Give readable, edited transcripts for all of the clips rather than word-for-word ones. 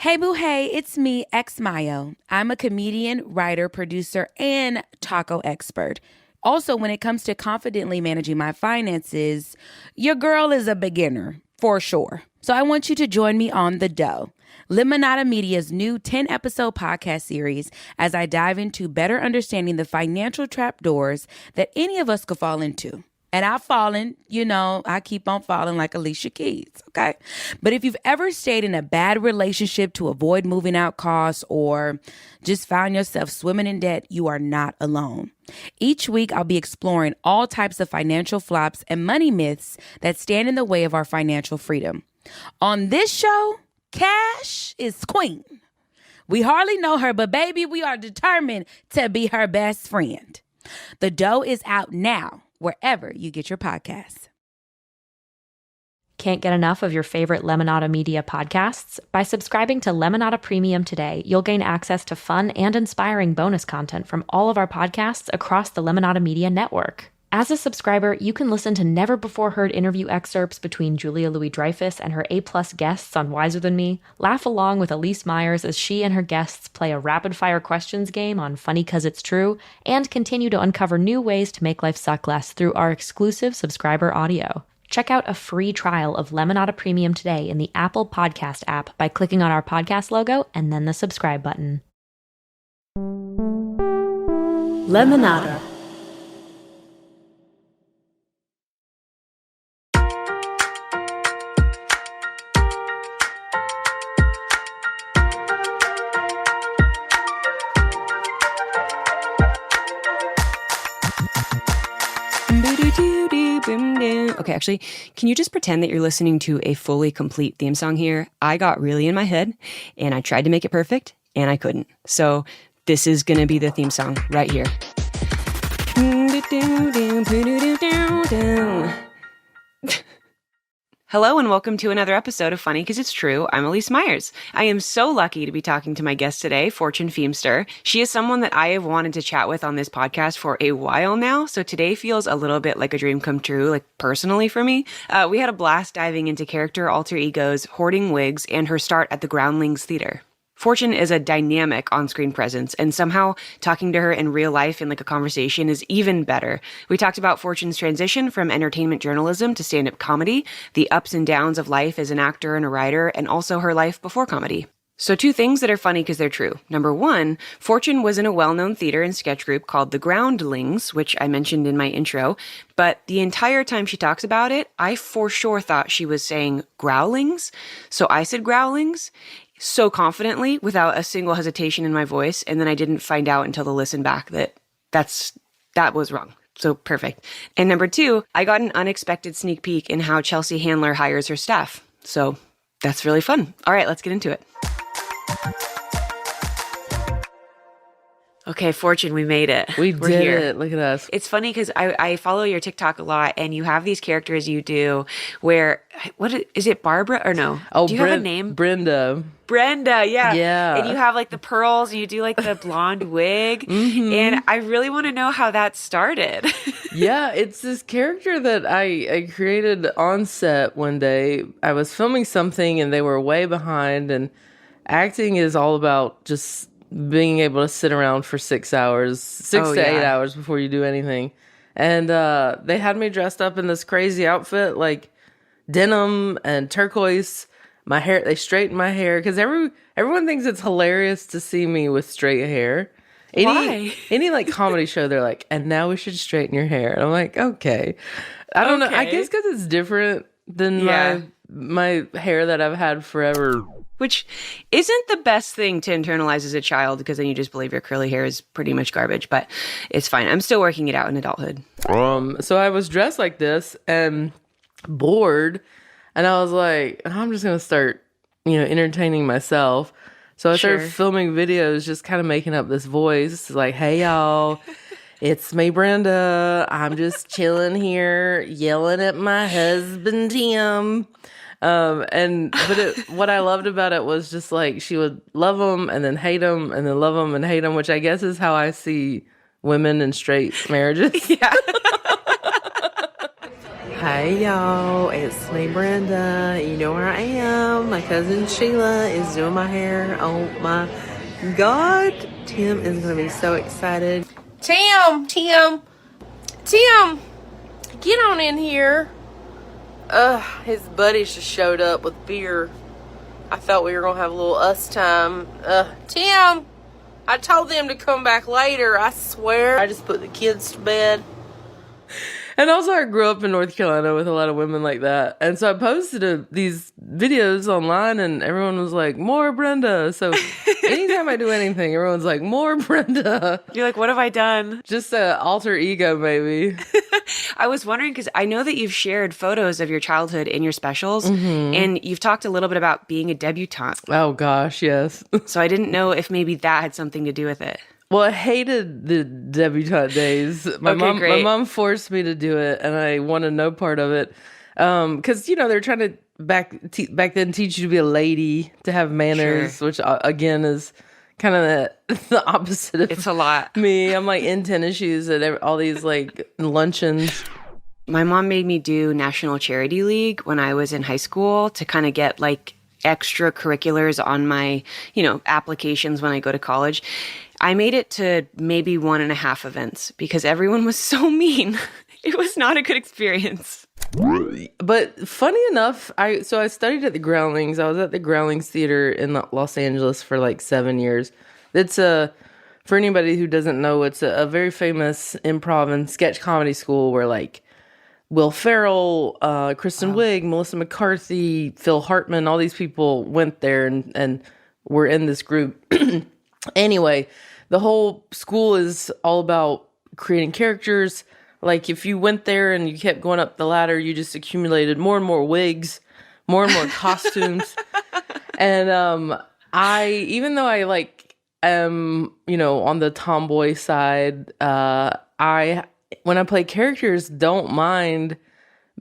Hey boo hey, it's me, X Mayo. I'm a comedian, writer, producer, and taco expert. Also, when it comes to confidently managing my finances, your girl is a beginner, for sure. So I want you to join me on The Dough, Lemonada Media's new 10-episode podcast series as I dive into better understanding the financial trapdoors that any of us could fall into. And I've fallen, I keep on falling like Alicia Keys, okay? But if you've ever stayed in a bad relationship to avoid moving out costs or just found yourself swimming in debt, you are not alone. Each week, I'll be exploring all types of financial flops and money myths that stand in the way of our financial freedom. On this show, Cash is queen. We hardly know her, but baby, we are determined to be her best friend. The Dough is out now, wherever you get your podcasts. Can't get enough of your favorite Lemonada Media podcasts? By subscribing to Lemonada Premium today, you'll gain access to fun and inspiring bonus content from all of our podcasts across the Lemonada Media network. As a subscriber, you can listen to never-before-heard interview excerpts between Julia Louis-Dreyfus and her A-plus guests on Wiser Than Me, laugh along with Elyse Myers as she and her guests play a rapid-fire questions game on Funny 'Cause It's True, and continue to uncover new ways to make life suck less through our exclusive subscriber audio. Check out a free trial of Lemonada Premium today in the Apple Podcast app by clicking on our podcast logo and then the subscribe button. Lemonada. Okay, actually, can you just pretend that you're listening to a fully complete theme song here? I got really in my head, and I tried to make it perfect, and I couldn't. So this is going to be the theme song right here. Hello and welcome to another episode of Funny 'Cause It's True. I'm Elyse Myers. I am so lucky to be talking to my guest today, Fortune Feimster. She is someone that I have wanted to chat with on this podcast for a while now, so today feels a little bit like a dream come true, like personally for me. We had a blast diving into character alter egos, hoarding wigs, and her start at the Groundlings Theater. Fortune is a dynamic on-screen presence, and somehow talking to her in real life in like a conversation is even better. We talked about Fortune's transition from entertainment journalism to stand-up comedy, the ups and downs of life as an actor and a writer, and also her life before comedy. So 2 things that are funny because they're true. Number 1, Fortune was in a well-known theater and sketch group called the Groundlings, which I mentioned in my intro, but the entire time she talks about it, I for sure thought she was saying growlings. So I said growlings so confidently without a single hesitation in my voice, and then I didn't find out until the listen back that was wrong. So perfect. And number 2, I got an unexpected sneak peek in how Chelsea Handler hires her staff. So that's really fun. All right, let's get into it. Okay, Fortune, we made it. We're did here. It. Look at us. It's funny because I follow your TikTok a lot, and you have these characters you do where, is it Barbara or no? Oh, do you have a name? Brenda, yeah. Yeah. And you have like the pearls, and you do like the blonde wig. Mm-hmm. And I really want to know how that started. Yeah, it's this character that I created on set one day. I was filming something, and they were way behind, and acting is all about just being able to sit around for 6 hours, 8 hours before you do anything. And they had me dressed up in this crazy outfit, like denim and turquoise. My hair, they straightened my hair because everyone thinks it's hilarious to see me with straight hair. Why? Any like comedy show, they're like, and now we should straighten your hair. And I'm like, okay. I don't know. I guess because it's different than my hair that I've had forever. Which isn't the best thing to internalize as a child, because then you just believe your curly hair is pretty much garbage, but it's fine. I'm still working it out in adulthood. So I was dressed like this and bored, and I was like, I'm just going to start, entertaining myself. So I started filming videos, just kind of making up this voice, like, hey, y'all, it's me, Brenda. I'm just chilling here, yelling at my husband, Tim. What I loved about it was just like she would love him and then hate him and then love him and hate him, which I guess is how I see women in straight marriages. Yeah. Hey y'all, it's me Brenda. You know where I am. My cousin Sheila is doing my hair. Oh my god. Tim is gonna be so excited. Tim, get on in here. His buddies just showed up with beer. I thought we were gonna have a little us time. Tim, I told them to come back later, I swear. I just put the kids to bed. And also, I grew up in North Carolina with a lot of women like that. And so I posted these videos online, and everyone was like, more Brenda. So anytime I do anything, everyone's like, more Brenda. You're like, what have I done? Just an alter ego, maybe. I was wondering, because I know that you've shared photos of your childhood in your specials, and you've talked a little bit about being a debutante. Oh, gosh, yes. So I didn't know if maybe that had something to do with it. Well, I hated the debutante days. My mom forced me to do it, and I wanted no part of it. Because, they're trying to back then teach you to be a lady, to have manners, which, again, is kind of the opposite of it's a lot. Me. I'm like in tennis shoes at all these like luncheons. My mom made me do National Charity League when I was in high school to kind of get like extracurriculars on my, applications when I go to college. I made it to maybe 1.5 events because everyone was so mean. It was not a good experience. But funny enough, I studied at the Groundlings. I was at the Groundlings Theater in Los Angeles for like 7 years. It's for anybody who doesn't know, it's a very famous improv and sketch comedy school where like Will Ferrell, Kristen Wiig, Melissa McCarthy, Phil Hartman, all these people went there and were in this group. Anyway, the whole school is all about creating characters. Like if you went there and you kept going up the ladder, you just accumulated more and more wigs, more and more costumes. And even though I like am, on the tomboy side, when I play characters, don't mind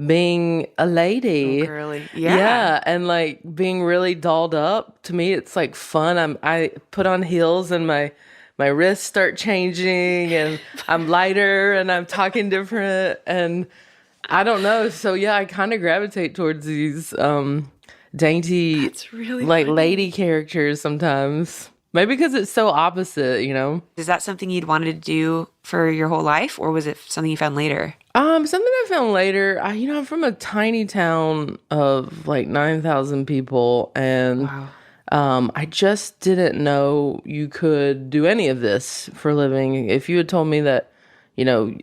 being a lady. Oh, girly. Yeah. Yeah. And like being really dolled up. To me, it's like fun. I put on heels and my wrists start changing and I'm lighter and I'm talking different. And I don't know. So yeah, I kind of gravitate towards these dainty, That's really like funny. lady characters sometimes. Maybe because it's so opposite, Is that something you'd wanted to do for your whole life, or was it something you found later? Something I found later. I'm from a tiny town of like 9,000 people, and I just didn't know you could do any of this for a living. If you had told me that,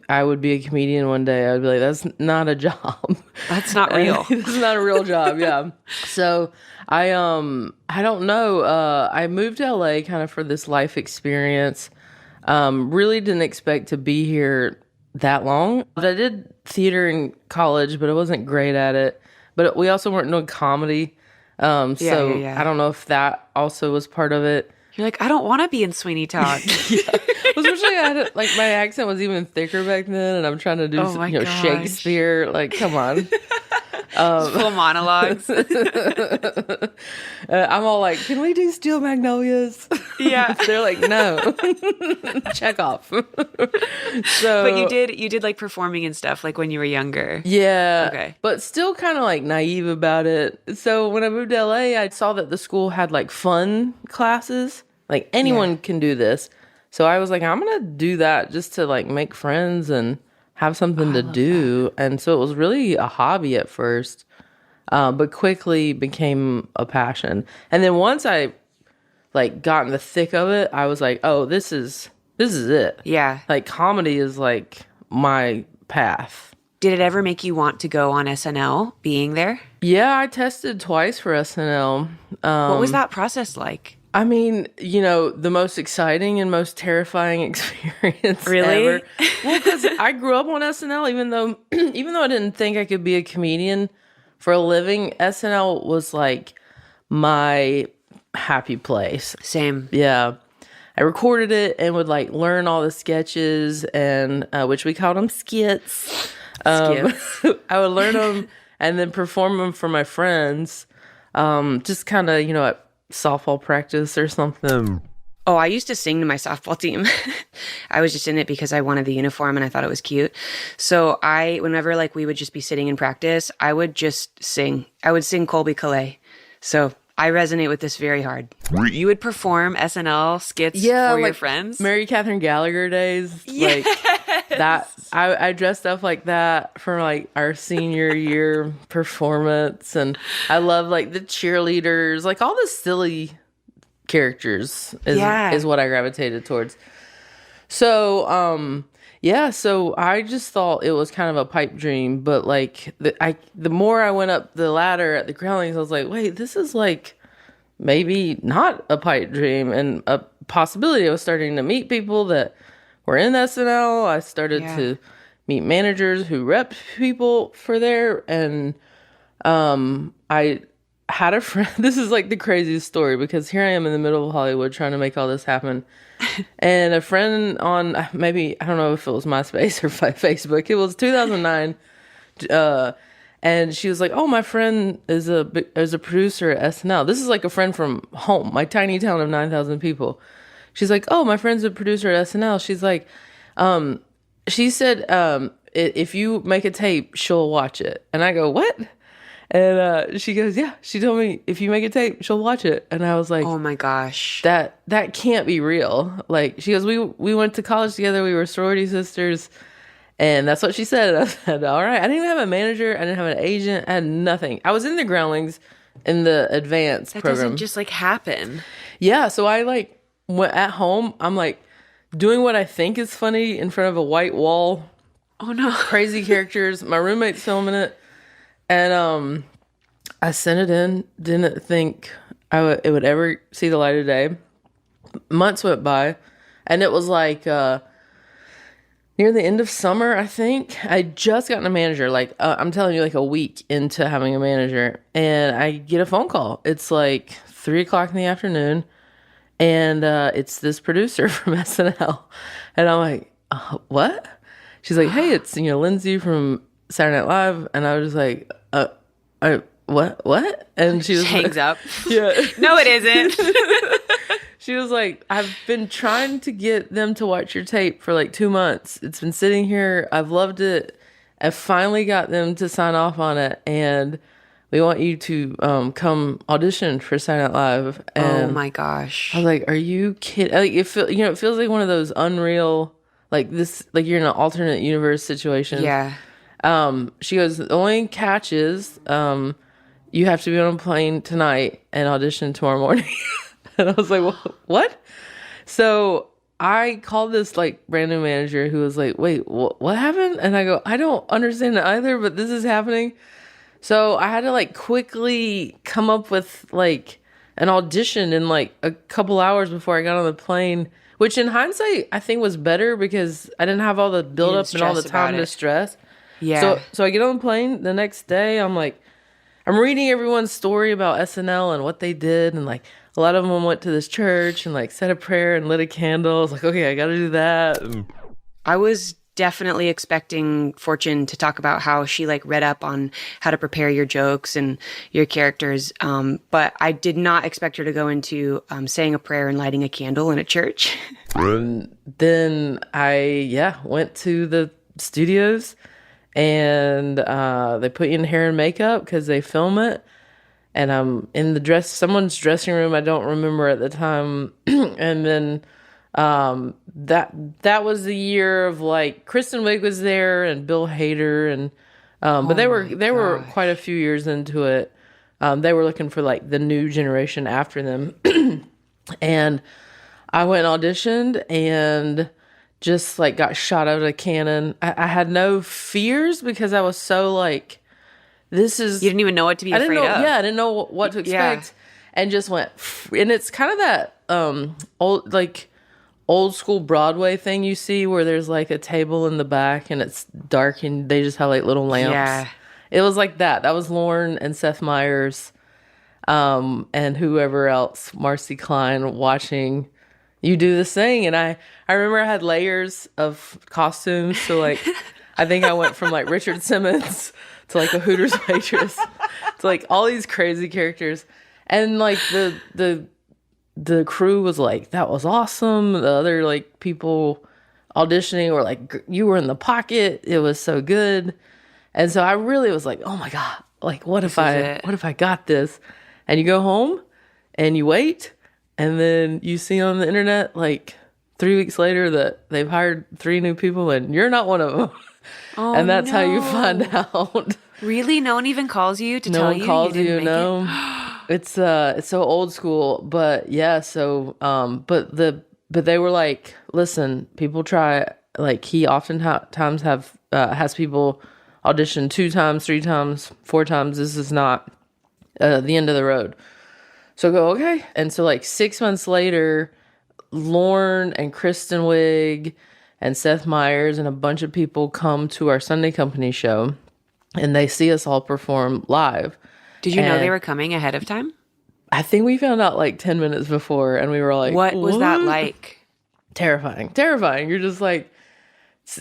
I would be a comedian one day, I'd be like, that's not a job. That's not real. This is not a real job. Yeah. So I don't know. I moved to LA kind of for this life experience. Really didn't expect to be here that long. I did theater in college, but I wasn't great at it. But we also weren't doing comedy. I don't know if that also was part of it. You're like, I don't want to be in Sweeney Todd. Well, especially my accent was even thicker back then, and I'm trying to do gosh. Shakespeare. Like, come on. Full monologues. I'm all like, can we do Steel Magnolias? Yeah. They're like, no. Check off. So, But you did like performing and stuff like when you were younger. Yeah. Okay. But still kind of like naive about it. So when I moved to LA, I saw that the school had like fun classes. Like anyone can do this. So I was like, I'm going to do that just to like make friends and have something to do. That. And so it was really a hobby at first, but quickly became a passion. And then once I like got in the thick of it, I was like, oh, this is it. Yeah. Like comedy is like my path. Did it ever make you want to go on SNL being there? Yeah, I tested twice for SNL. What was that process like? I mean, the most exciting and most terrifying experience Really? ever. Well, because I grew up on SNL, even though I didn't think I could be a comedian for a living, SNL was like my happy place. Same. Yeah. I recorded it and would like learn all the sketches and which we called them skits. I would learn them and then perform them for my friends. Just kind of, at softball practice or something. Oh, I used to sing to my softball team. I was just in it because I wanted the uniform and I thought it was cute. So whenever like we would just be sitting in practice, I would just sing. I would sing Colby Calais. So I resonate with this very hard. You would perform SNL skits for your friends? Mary Catherine Gallagher days. Like that. I dressed up like that for like our senior year performance. And I love like the cheerleaders, like all the silly characters is what I gravitated towards. So, so I just thought it was kind of a pipe dream, but like the more I went up the ladder at the Groundlings, I was like, wait, this is like maybe not a pipe dream and a possibility. I was starting to meet people that were in SNL. I started to meet managers who rep people for there, and I had a friend. This is like the craziest story because here I am in the middle of Hollywood trying to make all this happen. And a friend on maybe, I don't know if it was MySpace or Facebook, it was 2009. And she was like, oh, my friend is a producer at SNL. This is like a friend from home, my tiny town of 9,000 people. She's like, oh, my friend's a producer at SNL. She's like, she said, if you make a tape, she'll watch it. And I go, what? And she goes, yeah, she told me if you make a tape, she'll watch it. And I was like, oh my gosh, that can't be real. Like, she goes, we went to college together. We were sorority sisters. And that's what she said. And I said, all right. I didn't even have a manager. I didn't have an agent. I had nothing. I was in the Groundlings in the advanced program. That doesn't just like happen. Yeah. So I like went at home. I'm like doing what I think is funny in front of a white wall. Oh no. Crazy characters. My roommate's filming it. And I sent it in, didn't think it would ever see the light of day. Months went by, and it was like near the end of summer, I think. I just gotten a manager, like I'm telling you, like a week into having a manager, and I get a phone call. It's like 3:00 in the afternoon, and it's this producer from SNL. And I'm like, what? She's like, hey, it's Lindsay from Saturday Night Live. And I was like, what? And she was hangs like, up. Yeah. No, it isn't. She was like, I've been trying to get them to watch your tape for like 2 months. It's been sitting here. I've loved it. I finally got them to sign off on it, and we want you to come audition for Saturday Night Live. And oh my gosh. I was like, are you kidding? Like, it feels like one of those unreal, like this, like you're in an alternate universe situation. Yeah. She goes, the only catch is you have to be on a plane tonight and audition tomorrow morning. And I was like, what? So I called this like brand new manager who was like, wait, what happened? And I go, I don't understand it either, but this is happening. So I had to like quickly come up with like an audition in like a couple hours before I got on the plane, which in hindsight I think was better because I didn't have all the buildup and all the time to stress. Yeah. So I get on the plane the next day. I'm like, I'm reading everyone's story about SNL and what they did, and like a lot of them went to this church and like said a prayer and lit a candle. I was like, okay, I got to do that. I was definitely expecting Fortune to talk about how she like read up on how to prepare your jokes and your characters, but I did not expect her to go into saying a prayer and lighting a candle in a church. Then I went to the studios. And they put you in hair and makeup because they film it. And I'm in someone's dressing room. I don't remember at the time. And then that was the year of like Kristen Wiig was there and Bill Hader and but they were quite a few years into it. They were looking for like the new generation after them. And I went and auditioned and just like got shot out of a cannon. I had no fears because I was so like, this is... You didn't even know what to be afraid of. Yeah, I didn't know what to expect. And just went... And it's kind of that old school Broadway thing you see where there's like a table in the back and it's dark and they just have like little lamps. Yeah. It was like that. That was Lorne and Seth Meyers and whoever else, Marcy Klein, watching... You do this thing. And I remember I had layers of costumes. So like, I think I went from like Richard Simmons to like a Hooters waitress to like all these crazy characters. And like the the crew was like, that was awesome. The other like people auditioning were like, you were in the pocket. It was so good. And so I really was like, oh my God, like what if I got this? And you go home and you wait, and then you see on the internet like 3 weeks later that they've hired 3 new people and you're not one of them. Oh, and that's how you no. find out. Really? No one even calls you to No tell one you calls you didn't you, make no. it? It's so old school, but yeah, so but they were like, listen, people try, like he oftentimes has people audition 2 times, 3 times, 4 times. This is not the end of the road. So I go, okay. And so like 6 months later, Lorne and Kristen Wiig and Seth Meyers and a bunch of people come to our Sunday Company show, and they see us all perform live. Did you know they were coming ahead of time? I think we found out like 10 minutes before, and we were like, what was that like? Terrifying. You're just like,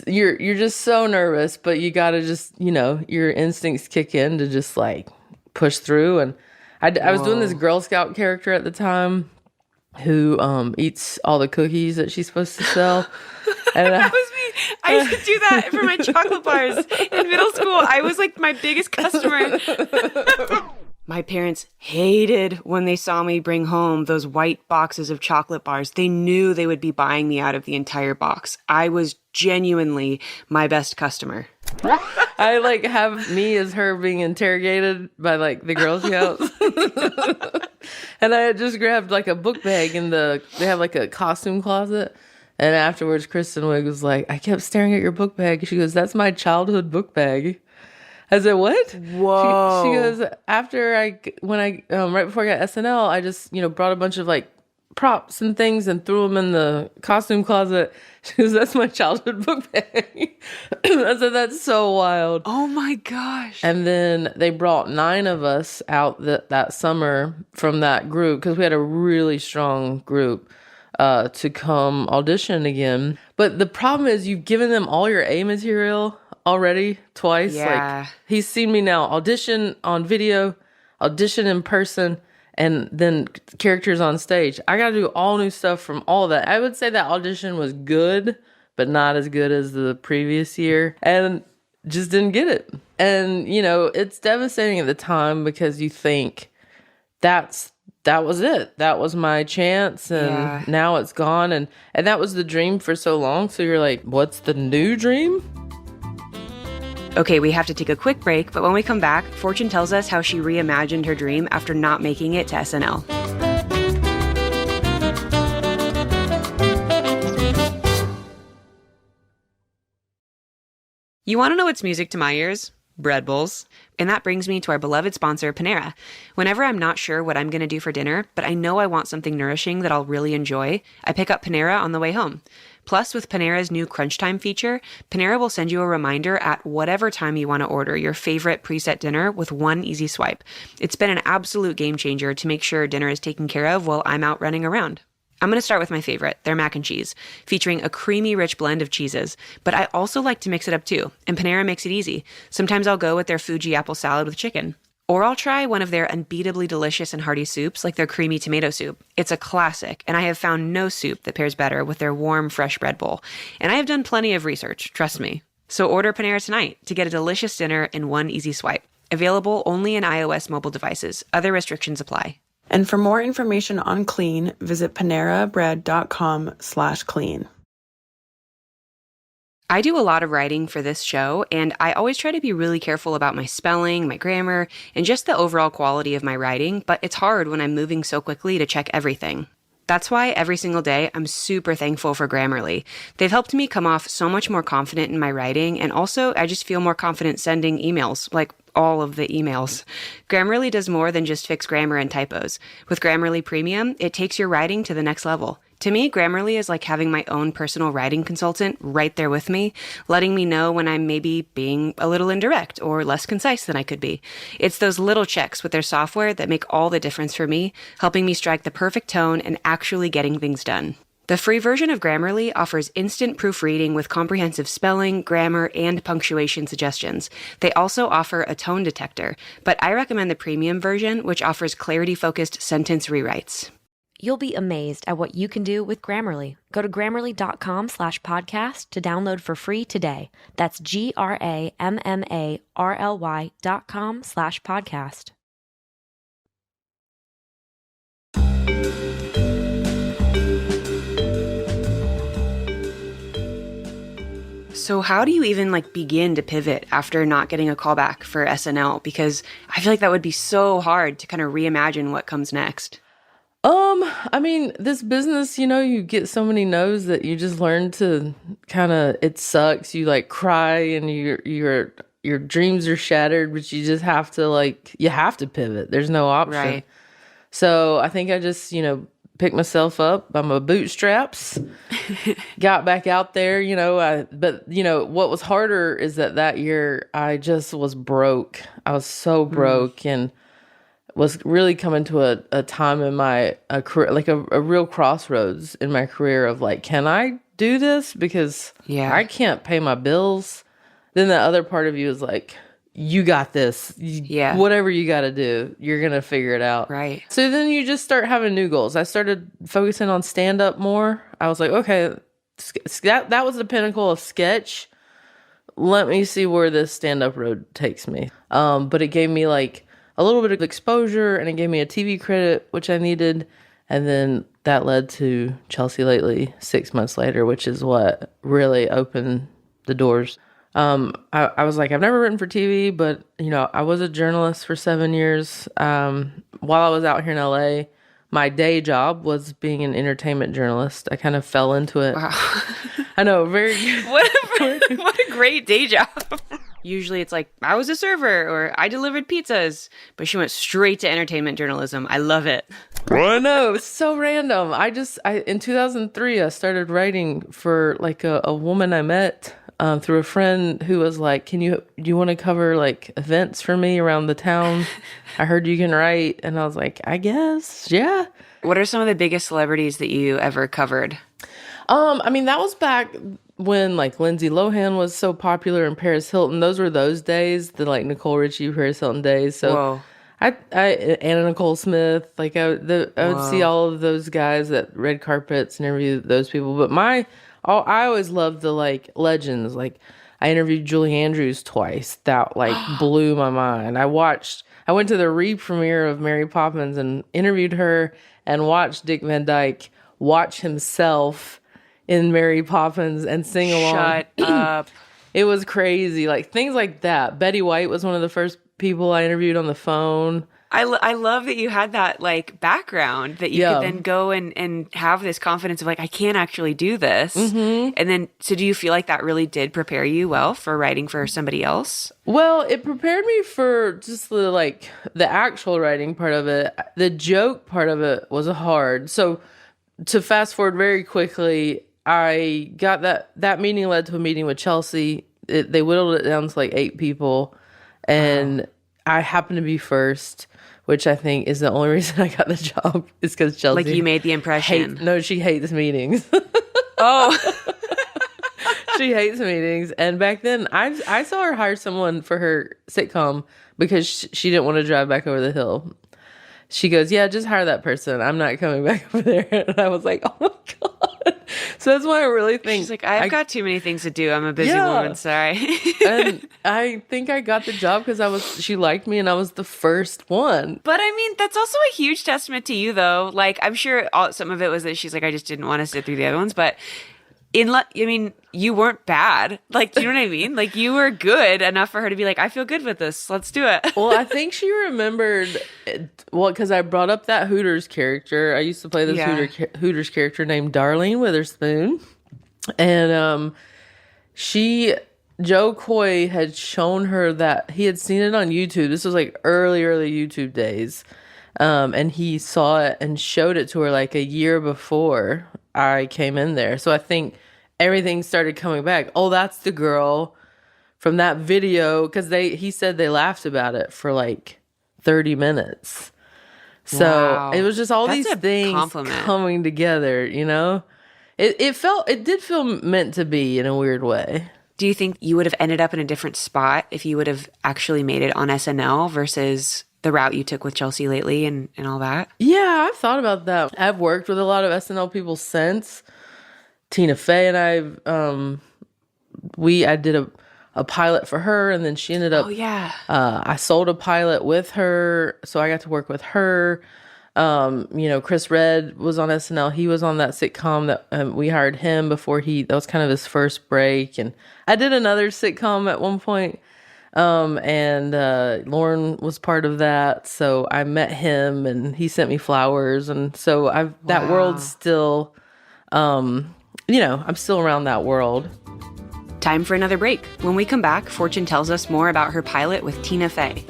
you're just so nervous, but you gotta just, your instincts kick in to just like push through. And I was doing this Girl Scout character at the time who eats all the cookies that she's supposed to sell. And that was me. I used to do that for my chocolate bars in middle school. I was like my biggest customer. My parents hated when they saw me bring home those white boxes of chocolate bars. They knew they would be buying me out of the entire box. I was genuinely my best customer. I like have me as her being interrogated by like the Girl Scouts. And I had just grabbed like a book bag they have like a costume closet. And afterwards, Kristen Wiig was like, I kept staring at your book bag. She goes, that's my childhood book bag. I said, what? Whoa. She goes, right before I got SNL, I just, brought a bunch of like props and things and threw them in the costume closet. She goes, that's my childhood book bag. I said, that's so wild. Oh my gosh. And then they brought 9 of us out that summer from that group, because we had a really strong group, to come audition again. But the problem is you've given them all your A material already twice. Yeah. Like, he's seen me now audition on video, audition in person, and then characters on stage. I got to do all new stuff from all of that. I would say that audition was good, but not as good as the previous year, and just didn't get it. And, it's devastating at the time because you think that was it. That was my chance, and now it's gone. And that was the dream for so long. So you're like, what's the new dream? Okay, we have to take a quick break, but when we come back, Fortune tells us how she reimagined her dream after not making it to SNL. You want to know what's music to my ears? Bread bowls. And that brings me to our beloved sponsor, Panera. Whenever I'm not sure what I'm going to do for dinner, but I know I want something nourishing that I'll really enjoy, I pick up Panera on the way home. Plus, with Panera's new Crunch Time feature, Panera will send you a reminder at whatever time you want to order your favorite preset dinner with one easy swipe. It's been an absolute game changer to make sure dinner is taken care of while I'm out running around. I'm going to start with my favorite, their mac and cheese, featuring a creamy, rich blend of cheeses. But I also like to mix it up too, and Panera makes it easy. Sometimes I'll go with their Fuji apple salad with chicken. Or I'll try one of their unbeatably delicious and hearty soups like their creamy tomato soup. It's a classic, and I have found no soup that pairs better with their warm, fresh bread bowl. And I have done plenty of research, trust me. So order Panera tonight to get a delicious dinner in one easy swipe. Available only in iOS mobile devices. Other restrictions apply. And for more information on clean, visit panerabread.com/clean. I do a lot of writing for this show, and I always try to be really careful about my spelling, my grammar, and just the overall quality of my writing, but it's hard when I'm moving so quickly to check everything. That's why every single day I'm super thankful for Grammarly. They've helped me come off so much more confident in my writing, and also I just feel more confident sending emails, like all of the emails. Grammarly does more than just fix grammar and typos. With Grammarly Premium, it takes your writing to the next level. To me, Grammarly is like having my own personal writing consultant right there with me, letting me know when I'm maybe being a little indirect or less concise than I could be. It's those little checks with their software that make all the difference for me, helping me strike the perfect tone and actually getting things done. The free version of Grammarly offers instant proofreading with comprehensive spelling, grammar, and punctuation suggestions. They also offer a tone detector, but I recommend the premium version, which offers clarity-focused sentence rewrites. You'll be amazed at what you can do with Grammarly. Go to grammarly.com/podcast to download for free today. That's GRAMMARLY.com/podcast. So how do you even begin to pivot after not getting a callback for SNL? Because I feel like that would be so hard to kind of reimagine what comes next. I mean, this business, you get so many no's that you just learn to it sucks. You cry and your dreams are shattered, but you just have to you have to pivot. There's no option. Right. So I think I just, picked myself up by my bootstraps, got back out there, but what was harder is that year I just was broke. I was so broke and was really coming to a time in my career, a real crossroads in my career of can I do this? Because I can't pay my bills. Then the other part of you is you got this. Whatever you got to do, you're going to figure it out. Right. So then you just start having new goals. I started focusing on stand-up more. I was like, okay, that was the pinnacle of sketch. Let me see where this stand-up road takes me. But it gave me a little bit of exposure, and it gave me a TV credit, which I needed. And then that led to Chelsea Lately 6 months later, which is what really opened the doors. I was I've never written for TV, but, I was a journalist for 7 years. While I was out here in LA, my day job was being an entertainment journalist. I kind of fell into it. Wow. I know, very what a great day job. Usually it's I was a server or I delivered pizzas, but she went straight to entertainment journalism. I love it. I know, it's so random. In 2003, I started writing for a woman I met through a friend who was do you want to cover events for me around the town? I heard you can write. And I was I guess, yeah. What are some of the biggest celebrities that you ever covered? I mean, that was back when Lindsay Lohan was so popular and Paris Hilton. Those were those days, the Nicole Richie, Paris Hilton days. So Whoa. I Anna Nicole Smith, I would see all of those guys at red carpets and interview those people. But I always loved the legends. I interviewed Julie Andrews twice. That blew my mind. I went to the re-premiere of Mary Poppins and interviewed her and watched Dick Van Dyke watch himself in Mary Poppins and sing along. Shut up. It was crazy. Things like that. Betty White was one of the first people I interviewed on the phone. I love that you had that background that you could then go and have this confidence of I can actually do this. Mm-hmm. And then, so do you feel that really did prepare you well for writing for somebody else? Well, it prepared me for just the actual writing part of it. The joke part of it was hard. So to fast forward very quickly, I got that meeting led to a meeting with Chelsea. They whittled it down to 8 people, and I happened to be first, which I think is the only reason I got the job is because Chelsea. You made the impression. She hates meetings. Oh. She hates meetings. And back then, I saw her hire someone for her sitcom because she didn't want to drive back over the hill. She goes, yeah, just hire that person. I'm not coming back over there. And I was like, oh my God. So that's why I really think. She's I've got too many things to do. I'm a busy woman. Sorry. And I think I got the job because she liked me and I was the first one. But I mean, that's also a huge testament to you, though. I'm sure some of it was that she's I just didn't want to sit through the other ones. But you weren't bad. You know what I mean? You were good enough for her to be I feel good with this. Let's do it. Well, I think she remembered, because I brought up that Hooters character. I used to play this Hooters character named Darlene Witherspoon. And Joe Coy had shown her that he had seen it on YouTube. This was early YouTube days. And he saw it and showed it to her a year before I came in there. So I think everything started coming back. Oh, that's the girl from that video. Because he said they laughed about it for 30 minutes. So wow. It was just all these things coming together, It did feel meant to be in a weird way. Do you think you would have ended up in a different spot if you would have actually made it on SNL versus the route you took with Chelsea lately and all that? Yeah, I've thought about that. I've worked with a lot of SNL people since. Tina Fey and I did a pilot for her, and then she ended up. Oh yeah. I sold a pilot with her, so I got to work with her. Chris Redd was on SNL. He was on that sitcom that we hired him before that was kind of his first break. And I did another sitcom at one point. And Lauren was part of that. So I met him and he sent me flowers. And so that world's still, I'm still around that world. Time for another break. When we come back, Fortune tells us more about her pilot with Tina Fey.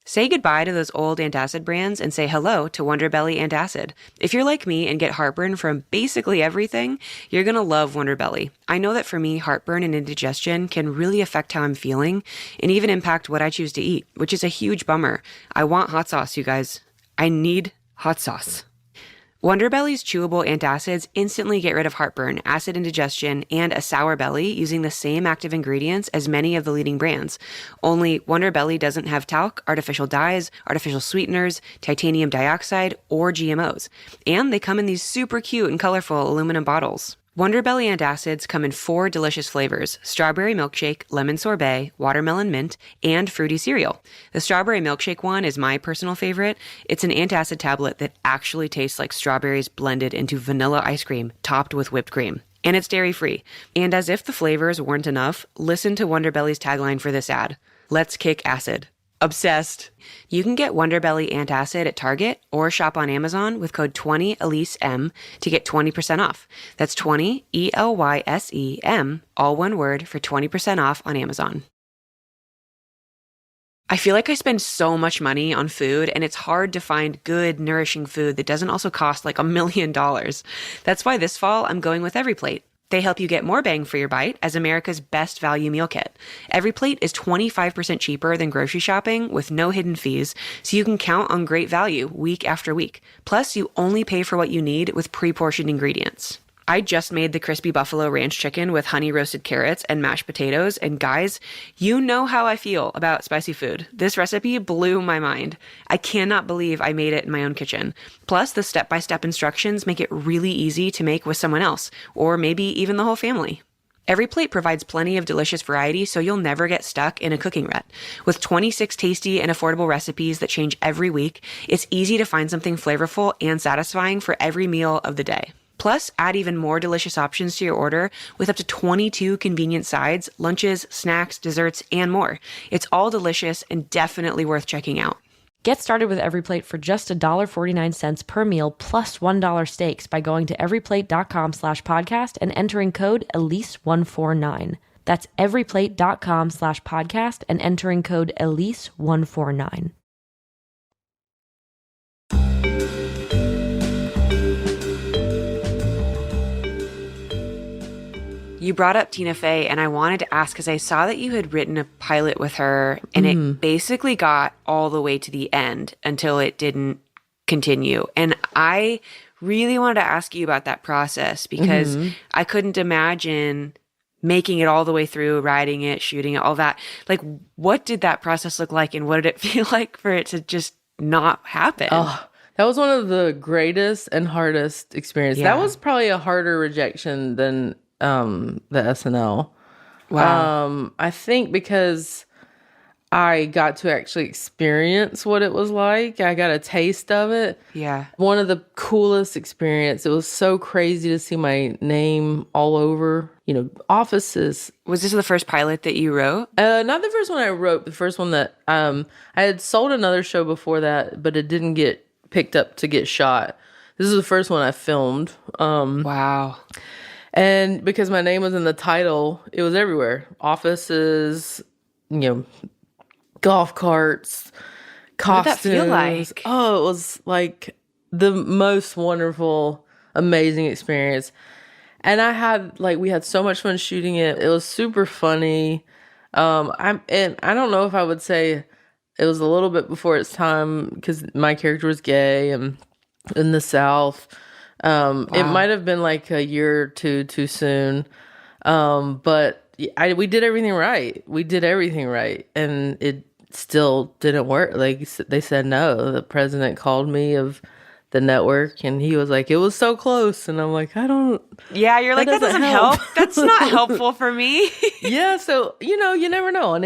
Say goodbye to those old antacid brands and say hello to Wonder Belly Antacid. If you're like me and get heartburn from basically everything, you're going to love Wonder Belly. I know that for me, heartburn and indigestion can really affect how I'm feeling and even impact what I choose to eat, which is a huge bummer. I want hot sauce, you guys. I need hot sauce. Wonder Belly's chewable antacids instantly get rid of heartburn, acid indigestion, and a sour belly using the same active ingredients as many of the leading brands. Only Wonder Belly doesn't have talc, artificial dyes, artificial sweeteners, titanium dioxide, or GMOs. And they come in these super cute and colorful aluminum bottles. Wonder Belly antacids come in 4 delicious flavors: strawberry milkshake, lemon sorbet, watermelon mint, and fruity cereal. The strawberry milkshake one is my personal favorite. It's an antacid tablet that actually tastes like strawberries blended into vanilla ice cream topped with whipped cream. And it's dairy-free. And as if the flavors weren't enough, listen to Wonder Belly's tagline for this ad: "Let's kick acid." Obsessed. You can get Wonder Belly Antacid at Target or shop on Amazon with code 20ElyseM to get 20% off. That's 20 ELYSEM, all one word, for 20% off on Amazon. I feel like I spend so much money on food, and it's hard to find good, nourishing food that doesn't also cost like $1 million. That's why this fall I'm going with EveryPlate. They help you get more bang for your bite as America's best value meal kit. EveryPlate is 25% cheaper than grocery shopping with no hidden fees, so you can count on great value week after week. Plus, you only pay for what you need with pre-portioned ingredients. I just made the crispy buffalo ranch chicken with honey roasted carrots and mashed potatoes, and guys, you know how I feel about spicy food. This recipe blew my mind. I cannot believe I made it in my own kitchen. Plus, the step-by-step instructions make it really easy to make with someone else, or maybe even the whole family. EveryPlate provides plenty of delicious variety, so you'll never get stuck in a cooking rut. With 26 tasty and affordable recipes that change every week, it's easy to find something flavorful and satisfying for every meal of the day. Plus, add even more delicious options to your order with up to 22 convenient sides, lunches, snacks, desserts, and more. It's all delicious and definitely worth checking out. Get started with EveryPlate for just $1.49 per meal plus $1 steaks by going to everyplate.com/podcast and entering code Elyse149. That's everyplate.com/podcast and entering code Elyse149. You brought up Tina Fey, and I wanted to ask because I saw that you had written a pilot with her, and it basically got all the way to the end until it didn't continue. And I really wanted to ask you about that process because I couldn't imagine making it all the way through, writing it, shooting it, all that. Like, what did that process look like, and what did it feel like for it to just not happen? Oh, that was one of the greatest and hardest experiences. Yeah. That was probably a harder rejection than the SNL. Wow. I think because I got to actually experience what it was like. I got a taste of it. Yeah. One of the coolest experience. It was so crazy to see my name all over, offices. Was this the first pilot that you wrote? Not the first one I wrote, the first one that I had sold another show before that, but it didn't get picked up to get shot. This is the first one I filmed. Wow. And because my name was in the title, it was everywhere. Offices, golf carts, costumes. What did that feel like? Oh, it was like the most wonderful, amazing experience. And we had so much fun shooting it. It was super funny. I don't know if I would say it was a little bit before its time because my character was gay and in the South. It might have been like a year or two too soon. But we did everything right. We did everything right. And it still didn't work. Like they said no. The president called me of the network and he was like, it was so close. And I'm like, I don't. Yeah, you're like, that doesn't help. That's not helpful for me. Yeah. So, you never know. And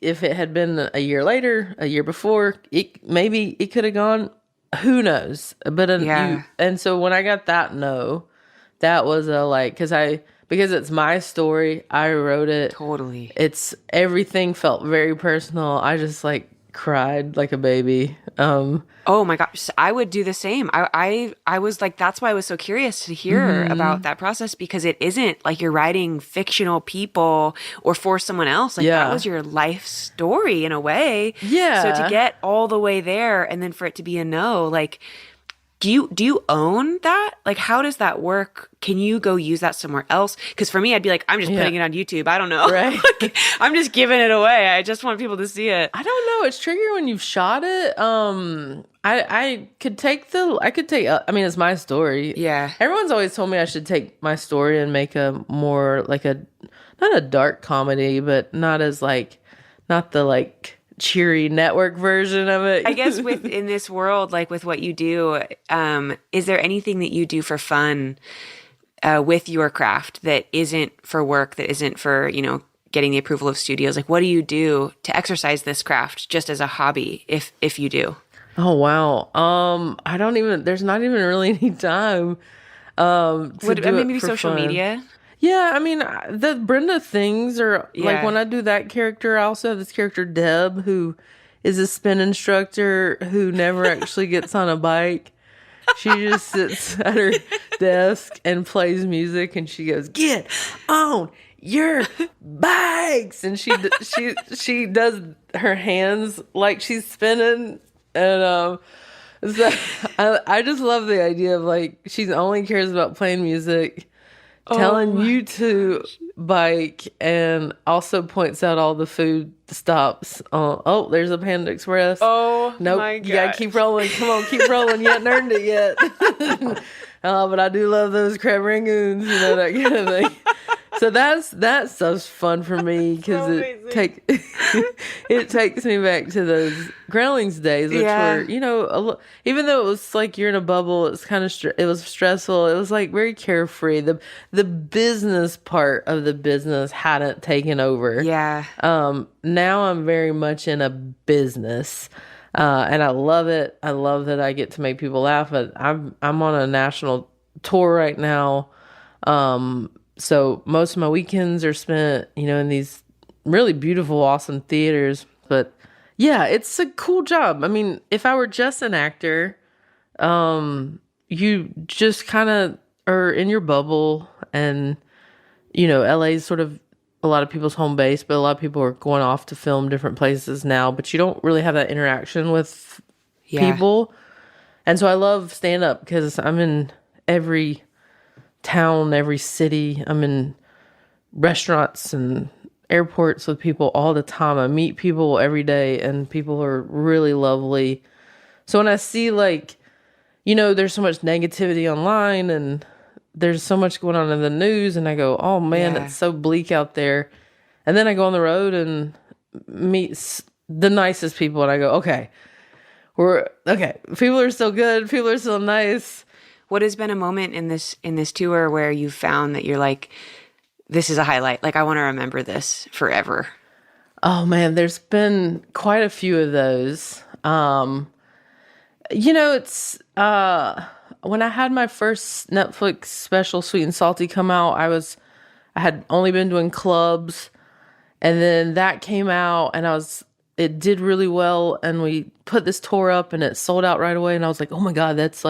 if it had been a year later, a year before, maybe it could have gone, who knows? But, and so when I got that no, that was because it's my story. I wrote it. Totally. Everything felt very personal. I just cried like a baby. Oh my gosh, I would do the same. I was like, that's why I was so curious to hear about that process, because it isn't like you're writing fictional people or for someone else. Like that was your life story in a way. Yeah. So to get all the way there and then for it to be a no, like, do you own that? Like, how does that work? Can you go use that somewhere else? Because for me, I'd be like, I'm just putting it on YouTube. I don't know. Right. Like, I'm just giving it away. I just want people to see it. I don't know. It's trickier when you've shot it. I could take it's my story. Yeah. Everyone's always told me I should take my story and make a more not a dark comedy, but not the cheery network version of it. I guess in this world, like with what you do, is there anything that you do for fun with your craft that isn't for work, that isn't for, getting the approval of studios? Like, what do you do to exercise this craft just as a hobby, if you do? Oh, wow. There's not even really any time maybe social media? Yeah, I mean, the Brenda things are like when I do that character, I also have this character, Deb, who is a spin instructor who never actually gets on a bike. She just sits at her desk and plays music and she goes, "Get on your bikes." And she does her hands like she's spinning. And so I just love the idea of she only cares about playing music, telling you to bike, and also points out all the food stops. There's a Panda Express. Oh, nope, my gosh. You gotta keep rolling. Come on, keep rolling. You haven't earned it yet. But I do love those crab rangoons, that kind of thing. So that stuff's fun for me because it takes me back to those Groundlings days, which were, even though it was like you're in a bubble, it's kind of it was stressful. It was very carefree. The business part of the business hadn't taken over. Yeah. Now I'm very much in a business, and I love it. I love that I get to make people laugh. But I'm on a national tour right now. So most of my weekends are spent, in these really beautiful, awesome theaters. But yeah, it's a cool job. I mean, if I were just an actor, you just kind of are in your bubble, and, LA is sort of a lot of people's home base, but a lot of people are going off to film different places now, but you don't really have that interaction with people. And so I love stand-up because I'm in every town, every city. I'm in restaurants and airports with people all the time. I meet people every day and people are really lovely. So when I see there's so much negativity online and there's so much going on in the news and I go, oh man, it's so bleak out there. And then I go on the road and meet the nicest people and I go, okay, people are still good. People are still nice. What has been a moment in this tour where you found that you're like, this is a highlight? Like, I want to remember this forever. Oh man, there's been quite a few of those. It's when I had my first Netflix special, Sweet and Salty, come out, I had only been doing clubs, and then that came out, and it did really well, and we put this tour up, and it sold out right away, and I was like, oh my God, that's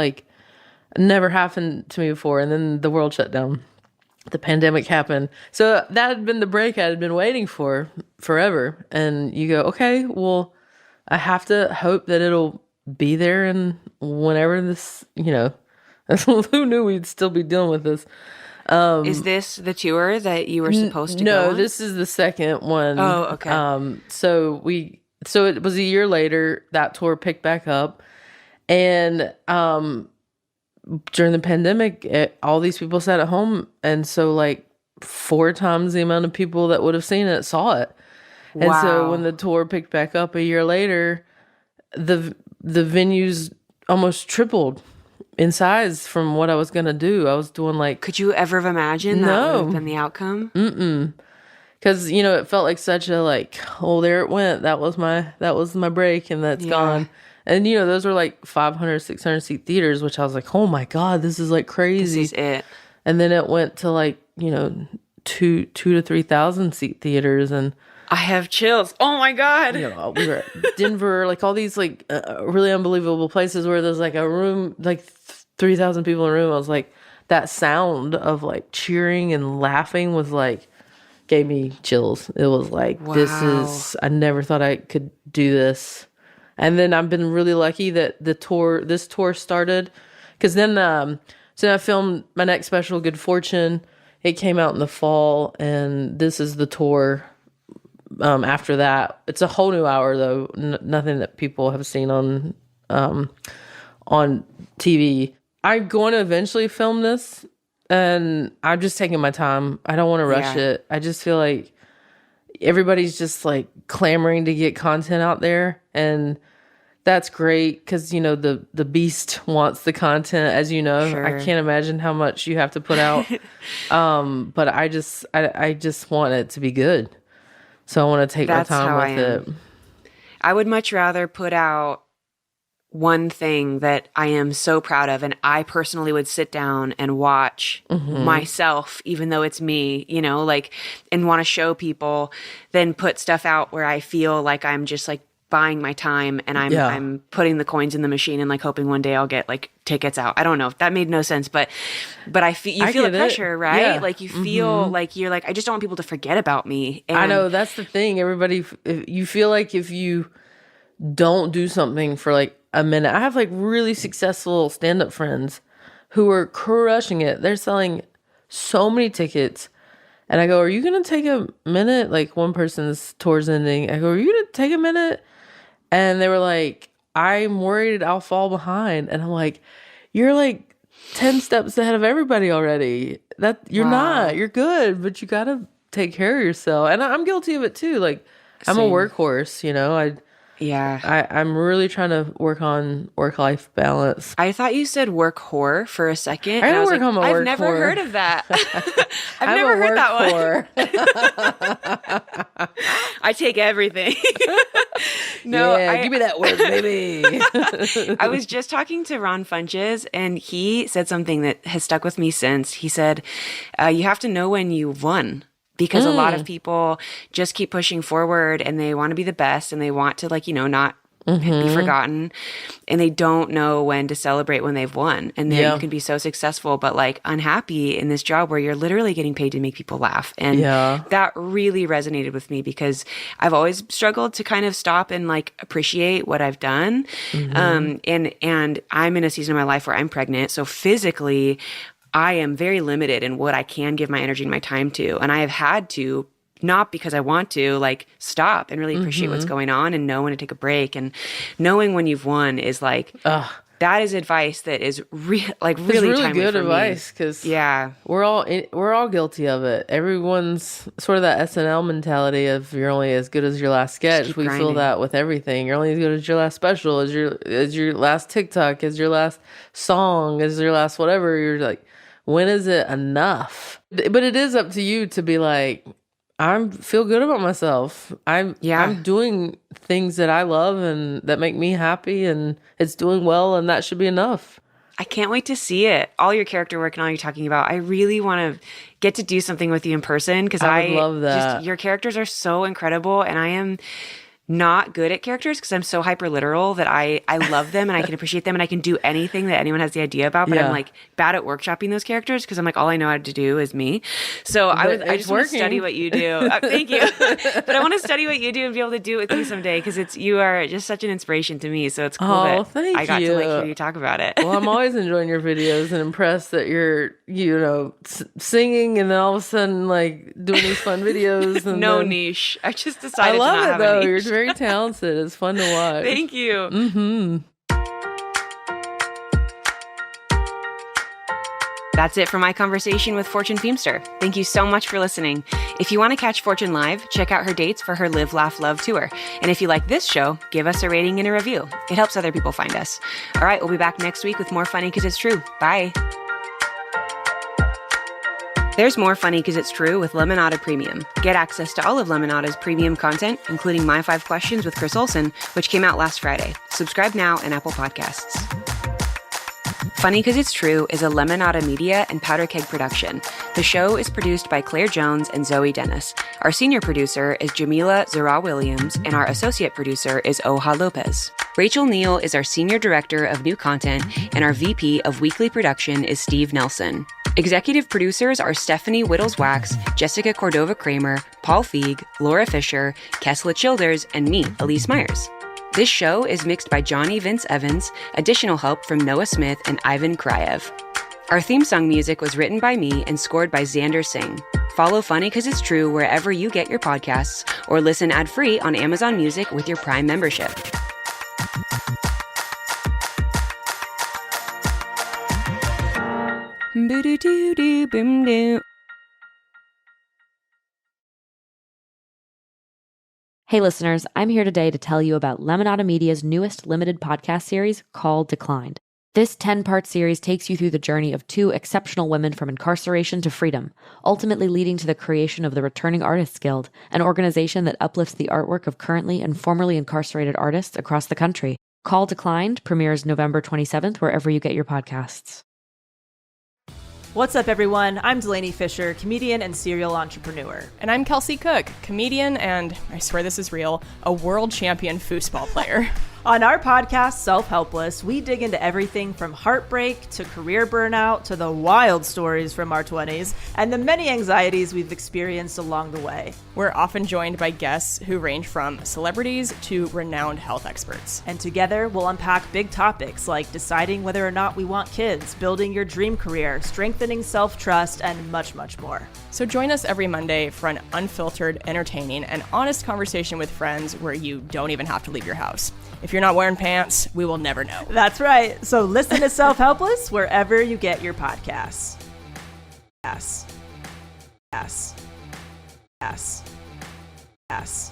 never happened to me before. And then the world shut down. The pandemic happened. So that had been the break I had been waiting for forever. And you go, okay, well, I have to hope that it'll be there. And whenever this, who knew we'd still be dealing with this. Is this the tour that you were supposed to go No, on? this is the second one. Oh, okay. So it was a year later, that tour picked back up. And, during the pandemic, all these people sat at home. And so like 4 times the amount of people that would have seen it saw it. And so when the tour picked back up a year later, the venues almost tripled in size from what I was going to do. I was doing like... Could you ever have imagined that would have been the outcome? Because, you know, it felt like such a like, oh, there it went. That was my break, and that's gone. And, you know, those were like 500, 600 seat theaters, which I was like, oh my God, this is like crazy. This is it. And then it went to like, you know, 2,000 to 3,000 seat theaters. And I have chills. Oh my God. you know, we were at Denver, like all these like really unbelievable places where there's like a room, like 3,000 people in a room. I was like, that sound of like cheering and laughing was like, gave me chills. It was like, I never thought I could do this. And then I've been really lucky that this tour started, because then, so I filmed my next special, Good Fortune. It came out in the fall, and this is the tour. After that, it's a whole new hour though. Nothing that people have seen on TV. I'm going to eventually film this, and I'm just taking my time. I don't want to rush it. I just feel like everybody's just like clamoring to get content out there, and that's great because, you know, the beast wants the content, as you know. Sure. I can't imagine how much you have to put out. But I just want it to be good. So I want to take my time with it. I would much rather put out one thing that I am so proud of, and I personally would sit down and watch myself, even though it's me, you know, like, and want to show people, than put stuff out where I feel like I'm just like buying my time, and I'm putting the coins in the machine and like hoping one day I'll get like tickets out. I don't know. That made no sense, but you feel the pressure, right? Yeah. Like you feel like you're like, I just don't want people to forget about me. And I know, that's the thing. Everybody, you feel like if you don't do something for like a minute. I have like really successful stand-up friends who are crushing it. They're selling so many tickets. And I go, are you going to take a minute? Like, one person's tour's ending. I go, are you going to take a minute? And they were like, I'm worried I'll fall behind. And I'm like, you're like 10 steps ahead of everybody already. That you're not. You're good, but you got to take care of yourself. And I'm guilty of it too. Like, I'm a workhorse, you know. I'm really trying to work on work-life balance. I thought you said work whore for a second. I work on my work I've never whore. Heard of that. I've never heard that one. I take everything. No, give me that work, baby. I was just talking to Ron Funches, and he said something that has stuck with me since. He said, you have to know when you've won. Because a lot of people just keep pushing forward, and they want to be the best, and they want to, like, you know, not be forgotten, and they don't know when to celebrate when they've won. And then you can be so successful, but like unhappy in this job where you're literally getting paid to make people laugh. And that really resonated with me, because I've always struggled to kind of stop and like appreciate what I've done. And I'm in a season of my life where I'm pregnant. So physically, I am very limited in what I can give my energy and my time to. And I have had to, not because I want to, like, stop and really appreciate what's going on and know when to take a break. And knowing when you've won is like, that is advice that is really timely good for advice, because we're all guilty of it. Everyone's sort of that SNL mentality of you're only as good as your last sketch. We feel that with everything. You're only as good as your last special, as your last TikTok, as your last song, as your last whatever. You're like, when is it enough? But it is up to you to be like, I feel good about myself. I'm doing things that I love and that make me happy, and it's doing well, and that should be enough. I can't wait to see it. All your character work and all you're talking about. I really want to get to do something with you in person, because I would love that. Your characters are so incredible, and I am not good at characters because I'm so hyper literal that I love them and I can appreciate them and I can do anything that anyone has the idea about, but I'm like bad at workshopping those characters because I'm like, all I know how to do is me. So I just want to study what you do. Thank you. But I want to study what you do and be able to do it with you someday, because you are just such an inspiration to me. So it's cool that I got to like hear you talk about it. Well, I'm always enjoying your videos and impressed that you're, singing and then all of a sudden like doing these fun videos. And no niche. I just decided I love to not it have though. a niche. You're very talented. It's fun to watch. Thank you. That's it for my conversation with Fortune Feimster. Thank you so much for listening. If you want to catch Fortune live, check out her dates for her Live, Laugh, Love tour. And if you like this show, give us a rating and a review. It helps other people find us. All right, we'll be back next week with more Funny 'Cause It's True. Bye. There's more Funny 'Cause It's True with Lemonada Premium. Get access to all of Lemonada's premium content, including My 5 Questions with Chris Olsen, which came out last Friday. Subscribe now on Apple Podcasts. Funny 'Cause It's True is a Lemonada Media and Powder Keg production. The show is produced by Claire Jones and Zoe Dennis. Our senior producer is Jamila Zara-Williams, and our associate producer is Oha Lopez. Rachel Neal is our senior director of new content, and our VP of weekly production is Steve Nelson. Executive producers are Stephanie Whittles-Wax, Jessica Cordova-Kramer, Paul Feig, Laura Fisher, Kesla Childers, and me, Elyse Myers. This show is mixed by Johnny Vince Evans, additional help from Noah Smith and Ivan Krayev. Our theme song music was written by me and scored by Xander Singh. Follow Funny 'Cause It's True wherever you get your podcasts, or listen ad-free on Amazon Music with your Prime membership. Boo-doo-doo-doo-boom-doo. Hey listeners, I'm here today to tell you about Lemonada Media's newest limited podcast series called Declined. This 10-part series takes you through the journey of 2 exceptional women from incarceration to freedom, ultimately leading to the creation of the Returning Artists Guild, an organization that uplifts the artwork of currently and formerly incarcerated artists across the country. Call Declined premieres November 27th wherever you get your podcasts. What's up, everyone? I'm Delaney Fisher, comedian and serial entrepreneur. And I'm Kelsey Cook, comedian and, I swear this is real, a world champion foosball player. On our podcast, Self-Helpless, we dig into everything from heartbreak to career burnout to the wild stories from our 20s and the many anxieties we've experienced along the way. We're often joined by guests who range from celebrities to renowned health experts. And together, we'll unpack big topics like deciding whether or not we want kids, building your dream career, strengthening self-trust, and much, much more. So join us every Monday for an unfiltered, entertaining, and honest conversation with friends where you don't even have to leave your house. If you're not wearing pants, we will never know. That's right. So listen to Self-Helpless wherever you get your podcasts. Yes. Yes. Yes. Yes.